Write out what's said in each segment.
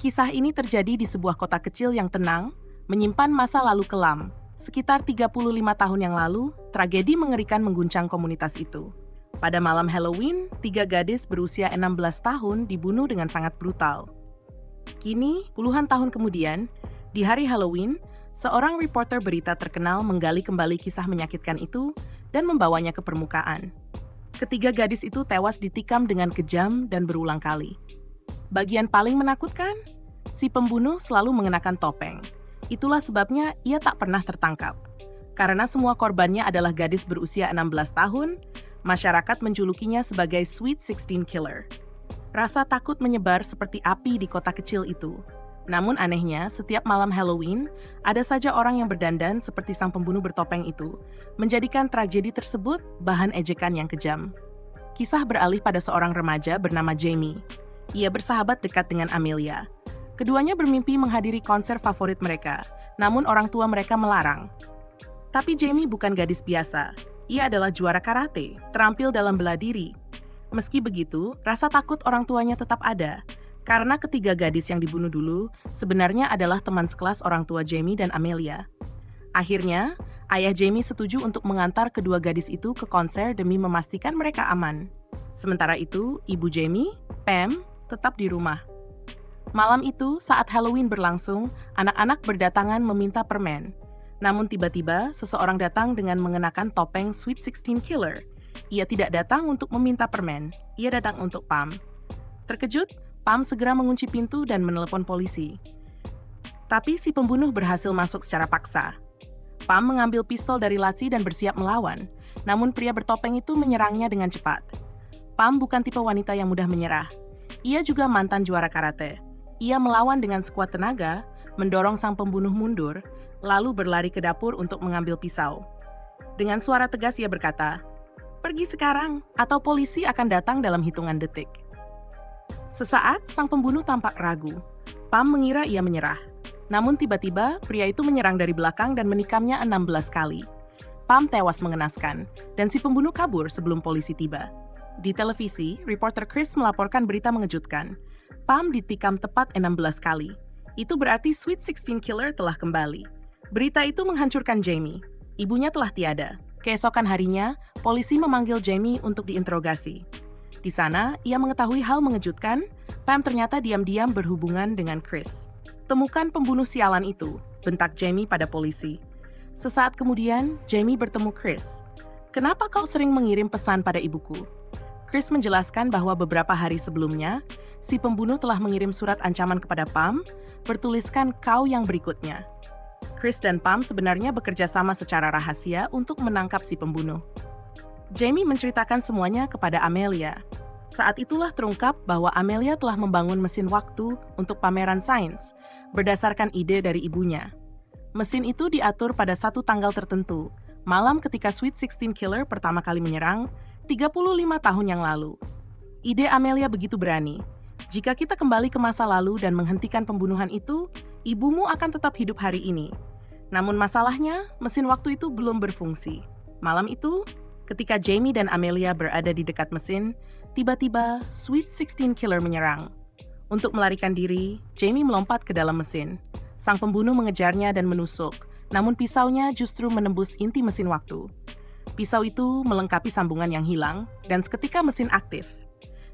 Kisah ini terjadi di sebuah kota kecil yang tenang, menyimpan masa lalu kelam. Sekitar 35 tahun yang lalu, tragedi mengerikan mengguncang komunitas itu. Pada malam Halloween, 3 gadis berusia 16 tahun dibunuh dengan sangat brutal. Kini, puluhan tahun kemudian, di hari Halloween, seorang reporter berita terkenal menggali kembali kisah menyakitkan itu dan membawanya ke permukaan. Ketiga gadis itu tewas ditikam dengan kejam dan berulang kali. Bagian paling menakutkan, si pembunuh selalu mengenakan topeng. Itulah sebabnya ia tak pernah tertangkap. Karena semua korbannya adalah gadis berusia 16 tahun, masyarakat menjulukinya sebagai Sweet 16 Killer. Rasa takut menyebar seperti api di kota kecil itu. Namun anehnya, setiap malam Halloween, ada saja orang yang berdandan seperti sang pembunuh bertopeng itu, menjadikan tragedi tersebut bahan ejekan yang kejam. Kisah beralih pada seorang remaja bernama Jamie. Ia bersahabat dekat dengan Amelia. Keduanya bermimpi menghadiri konser favorit mereka, namun orang tua mereka melarang. Tapi Jamie bukan gadis biasa. Ia adalah juara karate, terampil dalam bela diri. Meski begitu, rasa takut orang tuanya tetap ada. Karena ketiga gadis yang dibunuh dulu sebenarnya adalah teman sekelas orang tua Jamie dan Amelia. Akhirnya, ayah Jamie setuju untuk mengantar kedua gadis itu ke konser demi memastikan mereka aman. Sementara itu, ibu Jamie, Pam, tetap di rumah. Malam itu, saat Halloween berlangsung, anak-anak berdatangan meminta permen. Namun tiba-tiba, seseorang datang dengan mengenakan topeng Sweet 16 Killer. Ia tidak datang untuk meminta permen, ia datang untuk Pam. Terkejut, Pam segera mengunci pintu dan menelepon polisi. Tapi si pembunuh berhasil masuk secara paksa. Pam mengambil pistol dari laci dan bersiap melawan, namun pria bertopeng itu menyerangnya dengan cepat. Pam bukan tipe wanita yang mudah menyerah. Ia juga mantan juara karate. Ia melawan dengan sekuat tenaga, mendorong sang pembunuh mundur, lalu berlari ke dapur untuk mengambil pisau. Dengan suara tegas ia berkata, "Pergi sekarang, atau polisi akan datang dalam hitungan detik." Sesaat, sang pembunuh tampak ragu. Pam mengira ia menyerah. Namun tiba-tiba, pria itu menyerang dari belakang dan menikamnya 16 kali. Pam tewas mengenaskan, dan si pembunuh kabur sebelum polisi tiba. Di televisi, reporter Chris melaporkan berita mengejutkan. Pam ditikam tepat 16 kali. Itu berarti Sweet 16 Killer telah kembali. Berita itu menghancurkan Jamie. Ibunya telah tiada. Keesokan harinya, polisi memanggil Jamie untuk diinterogasi. Di sana, ia mengetahui hal mengejutkan, Pam ternyata diam-diam berhubungan dengan Chris. "Temukan pembunuh sialan itu," bentak Jamie pada polisi. Sesaat kemudian, Jamie bertemu Chris. "Kenapa kau sering mengirim pesan pada ibuku?" Chris menjelaskan bahwa beberapa hari sebelumnya, si pembunuh telah mengirim surat ancaman kepada Pam, bertuliskan "kau yang berikutnya". Chris dan Pam sebenarnya bekerja sama secara rahasia untuk menangkap si pembunuh. Jamie menceritakan semuanya kepada Amelia. Saat itulah terungkap bahwa Amelia telah membangun mesin waktu untuk pameran sains, berdasarkan ide dari ibunya. Mesin itu diatur pada satu tanggal tertentu, malam ketika Sweet 16 Killer pertama kali menyerang, 35 tahun yang lalu. Ide Amelia begitu berani. Jika kita kembali ke masa lalu dan menghentikan pembunuhan itu, ibumu akan tetap hidup hari ini. Namun masalahnya, mesin waktu itu belum berfungsi. Malam itu, ketika Jamie dan Amelia berada di dekat mesin, tiba-tiba Sweet 16 Killer menyerang. Untuk melarikan diri, Jamie melompat ke dalam mesin. Sang pembunuh mengejarnya dan menusuk, namun pisaunya justru menembus inti mesin waktu. Pisau itu melengkapi sambungan yang hilang, dan seketika mesin aktif.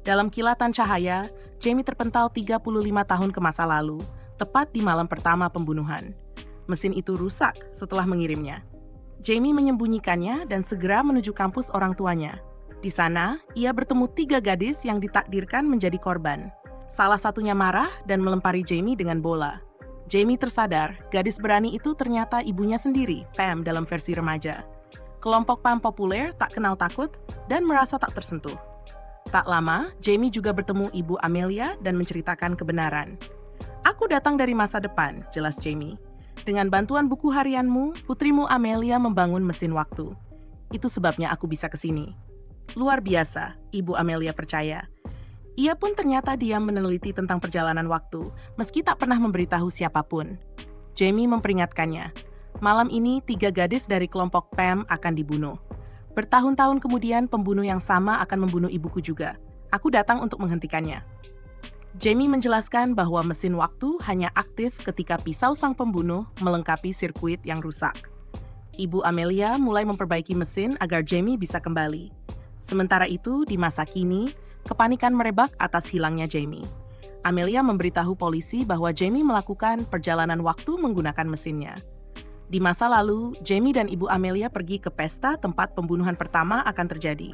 Dalam kilatan cahaya, Jamie terpental 35 tahun ke masa lalu, tepat di malam pertama pembunuhan. Mesin itu rusak setelah mengirimnya. Jamie menyembunyikannya dan segera menuju kampus orang tuanya. Di sana, ia bertemu 3 gadis yang ditakdirkan menjadi korban. Salah satunya marah dan melempari Jamie dengan bola. Jamie tersadar, gadis berani itu ternyata ibunya sendiri, Pam dalam versi remaja. Kelompok Pam populer tak kenal takut dan merasa tak tersentuh. Tak lama, Jamie juga bertemu ibu Amelia dan menceritakan kebenaran. "Aku datang dari masa depan," jelas Jamie. "Dengan bantuan buku harianmu, putrimu Amelia membangun mesin waktu. Itu sebabnya aku bisa ke sini." Luar biasa, ibu Amelia percaya. Ia pun ternyata diam meneliti tentang perjalanan waktu, meski tak pernah memberitahu siapapun. Jamie memperingatkannya. Malam ini 3 gadis dari kelompok Pam akan dibunuh. Bertahun-tahun kemudian pembunuh yang sama akan membunuh ibuku juga. Aku datang untuk menghentikannya. Jamie menjelaskan bahwa mesin waktu hanya aktif ketika pisau sang pembunuh melengkapi sirkuit yang rusak. Ibu Amelia mulai memperbaiki mesin agar Jamie bisa kembali. Sementara itu, di masa kini, kepanikan merebak atas hilangnya Jamie. Amelia memberitahu polisi bahwa Jamie melakukan perjalanan waktu menggunakan mesinnya. Di masa lalu, Jamie dan Ibu Amelia pergi ke pesta tempat pembunuhan pertama akan terjadi.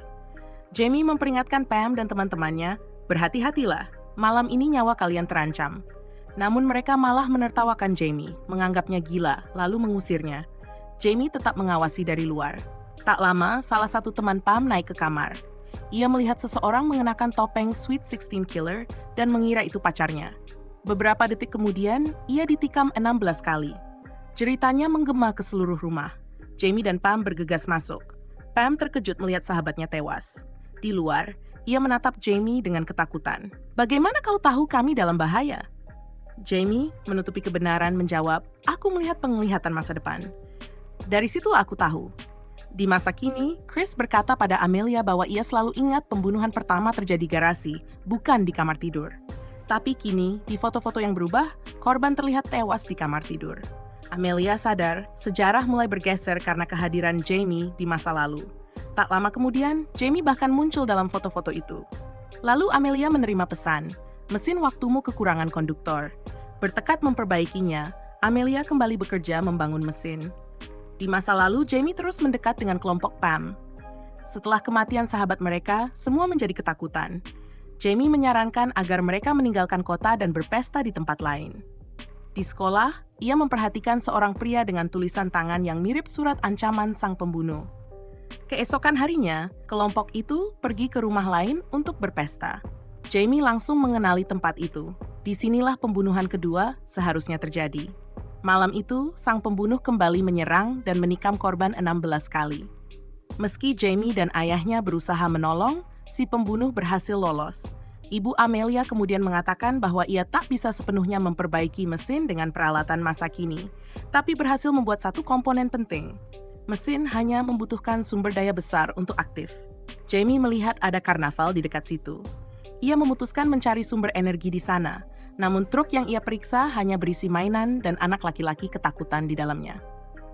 Jamie memperingatkan Pam dan teman-temannya, berhati-hatilah, malam ini nyawa kalian terancam. Namun mereka malah menertawakan Jamie, menganggapnya gila, lalu mengusirnya. Jamie tetap mengawasi dari luar. Tak lama, salah satu teman Pam naik ke kamar. Ia melihat seseorang mengenakan topeng Sweet 16 Killer dan mengira itu pacarnya. Beberapa detik kemudian, ia ditikam 16 kali. Ceritanya menggema ke seluruh rumah. Jamie dan Pam bergegas masuk. Pam terkejut melihat sahabatnya tewas. Di luar, ia menatap Jamie dengan ketakutan. "Bagaimana kau tahu kami dalam bahaya?" Jamie menutupi kebenaran menjawab, "Aku melihat penglihatan masa depan. Dari situlah aku tahu." Di masa kini, Chris berkata pada Amelia bahwa ia selalu ingat pembunuhan pertama terjadi di garasi, bukan di kamar tidur. Tapi kini, di foto-foto yang berubah, korban terlihat tewas di kamar tidur. Amelia sadar, sejarah mulai bergeser karena kehadiran Jamie di masa lalu. Tak lama kemudian, Jamie bahkan muncul dalam foto-foto itu. Lalu Amelia menerima pesan, "Mesin waktumu kekurangan konduktor." Bertekad memperbaikinya, Amelia kembali bekerja membangun mesin. Di masa lalu, Jamie terus mendekat dengan kelompok Pam. Setelah kematian sahabat mereka, semua menjadi ketakutan. Jamie menyarankan agar mereka meninggalkan kota dan berpesta di tempat lain. Di sekolah, ia memperhatikan seorang pria dengan tulisan tangan yang mirip surat ancaman sang pembunuh. Keesokan harinya, kelompok itu pergi ke rumah lain untuk berpesta. Jamie langsung mengenali tempat itu. Disinilah pembunuhan kedua seharusnya terjadi. Malam itu, sang pembunuh kembali menyerang dan menikam korban 16 kali. Meski Jamie dan ayahnya berusaha menolong, si pembunuh berhasil lolos. Ibu Amelia kemudian mengatakan bahwa ia tak bisa sepenuhnya memperbaiki mesin dengan peralatan masa kini, tapi berhasil membuat satu komponen penting. Mesin hanya membutuhkan sumber daya besar untuk aktif. Jamie melihat ada karnaval di dekat situ. Ia memutuskan mencari sumber energi di sana, namun truk yang ia periksa hanya berisi mainan dan anak laki-laki ketakutan di dalamnya.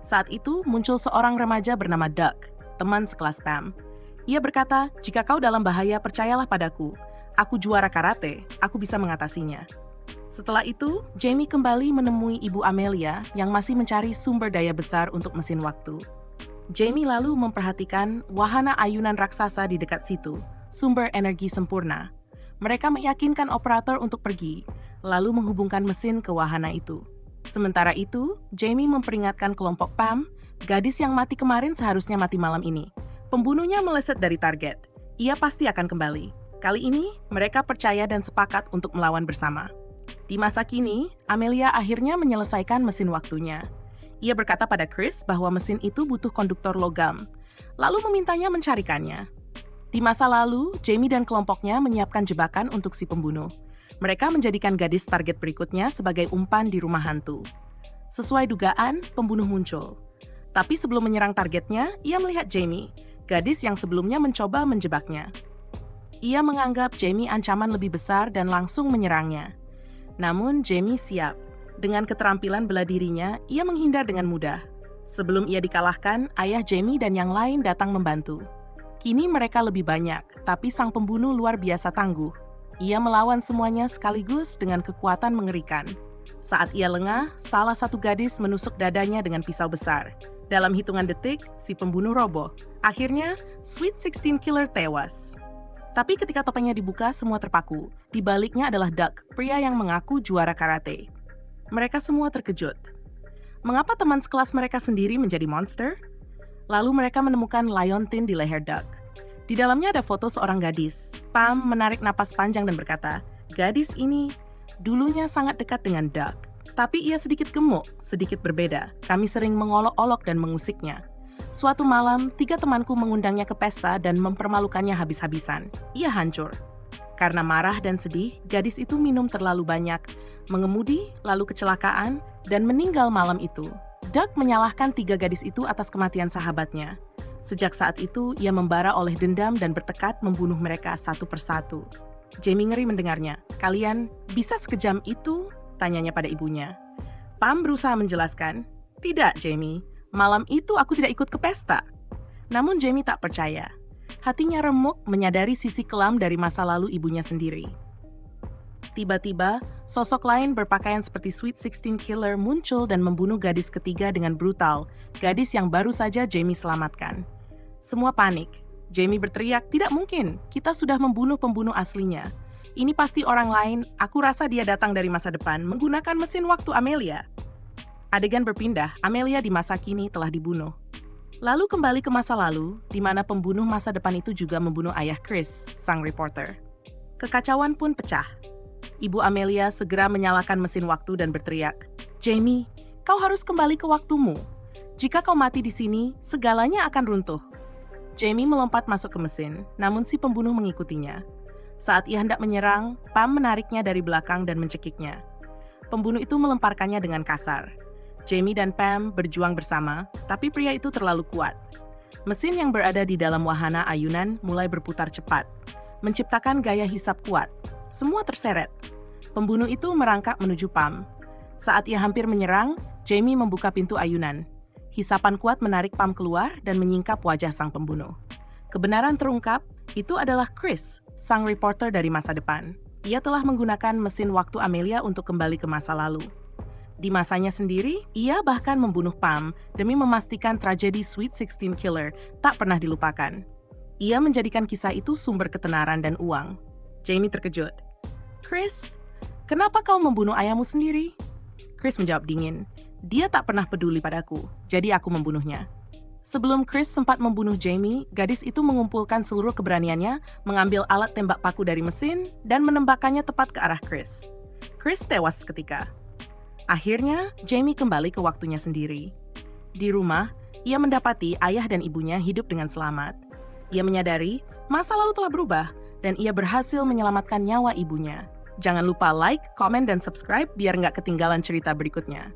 Saat itu muncul seorang remaja bernama Doug, teman sekelas Pam. Ia berkata, "Jika kau dalam bahaya, percayalah padaku. Aku juara karate, aku bisa mengatasinya." Setelah itu, Jamie kembali menemui Ibu Amelia yang masih mencari sumber daya besar untuk mesin waktu. Jamie lalu memperhatikan wahana ayunan raksasa di dekat situ, sumber energi sempurna. Mereka meyakinkan operator untuk pergi, lalu menghubungkan mesin ke wahana itu. Sementara itu, Jamie memperingatkan kelompok Pam, gadis yang mati kemarin seharusnya mati malam ini. Pembunuhnya meleset dari target. Ia pasti akan kembali. Kali ini, mereka percaya dan sepakat untuk melawan bersama. Di masa kini, Amelia akhirnya menyelesaikan mesin waktunya. Ia berkata pada Chris bahwa mesin itu butuh konduktor logam, lalu memintanya mencarikannya. Di masa lalu, Jamie dan kelompoknya menyiapkan jebakan untuk si pembunuh. Mereka menjadikan gadis target berikutnya sebagai umpan di rumah hantu. Sesuai dugaan, pembunuh muncul. Tapi sebelum menyerang targetnya, ia melihat Jamie, gadis yang sebelumnya mencoba menjebaknya. Ia menganggap Jamie ancaman lebih besar dan langsung menyerangnya. Namun Jamie siap. Dengan keterampilan bela dirinya, ia menghindar dengan mudah. Sebelum ia dikalahkan, ayah Jamie dan yang lain datang membantu. Kini mereka lebih banyak, tapi sang pembunuh luar biasa tangguh. Ia melawan semuanya sekaligus dengan kekuatan mengerikan. Saat ia lengah, salah satu gadis menusuk dadanya dengan pisau besar. Dalam hitungan detik, si pembunuh roboh. Akhirnya, Sweet 16 Killer tewas. Tapi ketika topengnya dibuka, semua terpaku. Di baliknya adalah Doug, pria yang mengaku juara karate. Mereka semua terkejut. Mengapa teman sekelas mereka sendiri menjadi monster? Lalu mereka menemukan liontin di leher Doug. Di dalamnya ada foto seorang gadis. Pam menarik napas panjang dan berkata, "Gadis ini dulunya sangat dekat dengan Doug. Tapi ia sedikit gemuk, sedikit berbeda. Kami sering mengolok-olok dan mengusiknya. Suatu malam, 3 temanku mengundangnya ke pesta dan mempermalukannya habis-habisan. Ia hancur. Karena marah dan sedih, gadis itu minum terlalu banyak, mengemudi, lalu kecelakaan, dan meninggal malam itu. Doug menyalahkan 3 gadis itu atas kematian sahabatnya. Sejak saat itu, ia membara oleh dendam dan bertekad membunuh mereka satu persatu." Jamie ngeri mendengarnya. "Kalian bisa sekejam itu?" tanyanya pada ibunya. Pam berusaha menjelaskan, "Tidak, Jamie. Malam itu aku tidak ikut ke pesta." Namun Jamie tak percaya. Hatinya remuk menyadari sisi kelam dari masa lalu ibunya sendiri. Tiba-tiba, sosok lain berpakaian seperti Sweet 16 Killer muncul dan membunuh gadis ketiga dengan brutal, gadis yang baru saja Jamie selamatkan. Semua panik. Jamie berteriak, "Tidak mungkin, kita sudah membunuh pembunuh aslinya. Ini pasti orang lain, aku rasa dia datang dari masa depan menggunakan mesin waktu Amelia." Adegan berpindah, Amelia di masa kini telah dibunuh. Lalu kembali ke masa lalu, di mana pembunuh masa depan itu juga membunuh ayah Chris, sang reporter. Kekacauan pun pecah. Ibu Amelia segera menyalakan mesin waktu dan berteriak, "Jamie, kau harus kembali ke waktumu. Jika kau mati di sini, segalanya akan runtuh." Jamie melompat masuk ke mesin, namun si pembunuh mengikutinya. Saat ia hendak menyerang, Pam menariknya dari belakang dan mencekiknya. Pembunuh itu melemparkannya dengan kasar. Jamie dan Pam berjuang bersama, tapi pria itu terlalu kuat. Mesin yang berada di dalam wahana ayunan mulai berputar cepat, menciptakan gaya hisap kuat. Semua terseret. Pembunuh itu merangkak menuju Pam. Saat ia hampir menyerang, Jamie membuka pintu ayunan. Hisapan kuat menarik Pam keluar dan menyingkap wajah sang pembunuh. Kebenaran terungkap, itu adalah Chris, sang reporter dari masa depan. Ia telah menggunakan mesin waktu Amelia untuk kembali ke masa lalu. Di masanya sendiri, ia bahkan membunuh Pam demi memastikan tragedi Sweet 16 Killer tak pernah dilupakan. Ia menjadikan kisah itu sumber ketenaran dan uang. Jamie terkejut. "Chris, kenapa kau membunuh ayahmu sendiri?" Chris menjawab dingin. "Dia tak pernah peduli padaku, jadi aku membunuhnya." Sebelum Chris sempat membunuh Jamie, gadis itu mengumpulkan seluruh keberaniannya, mengambil alat tembak paku dari mesin, dan menembakkannya tepat ke arah Chris. Chris tewas seketika. Akhirnya, Jamie kembali ke waktunya sendiri. Di rumah, ia mendapati ayah dan ibunya hidup dengan selamat. Ia menyadari masa lalu telah berubah, dan ia berhasil menyelamatkan nyawa ibunya. Jangan lupa like, komen, dan subscribe biar nggak ketinggalan cerita berikutnya.